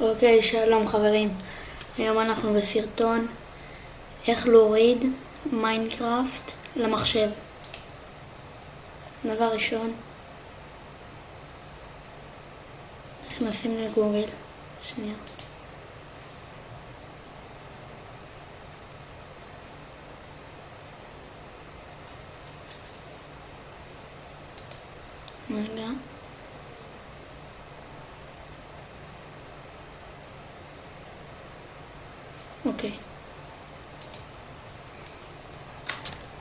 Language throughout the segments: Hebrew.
אוקיי, שלום חברים. היום אנחנו בסרטון איך להוריד מיינקראפט למחשב. דבר ראשון, נכנסים לגוגל. שנייה. רגע. אוקיי.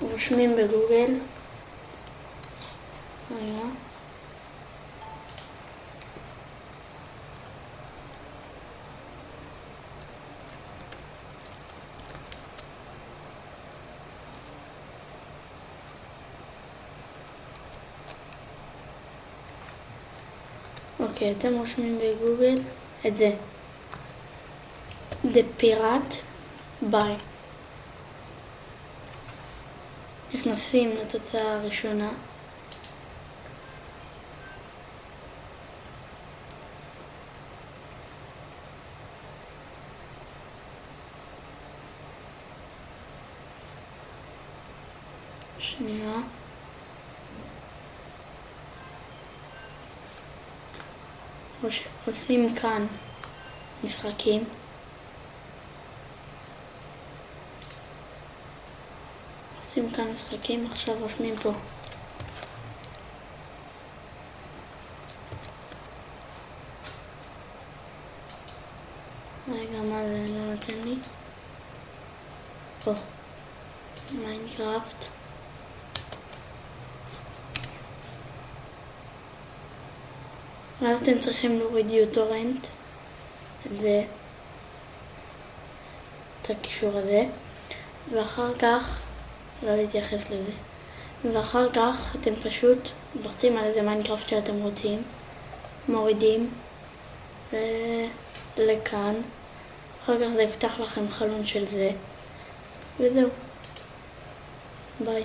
רושמים בגוגל. רגע. אוקיי, אתם רושמים בגוגל את זה. The Pirate Bay. נכנסים לתוצאה הראשונה. שנייה. עושים כאן משחקים. עושים כאן משחקים, עכשיו רושמים פה. רגע, מה זה לא נותן לי? פה. מיינקראפט. ואז אתם צריכים להוריד יוטורנט. את זה. את הקישור הזה. ואחר כך לא להתייחס לזה. ואחר כך אתם פשוט לוחצים על איזה מיינקראפט שאתם רוצים, מורידים לכאן, אחר כך זה יפתח לכם חלון של זה, וזהו. ביי.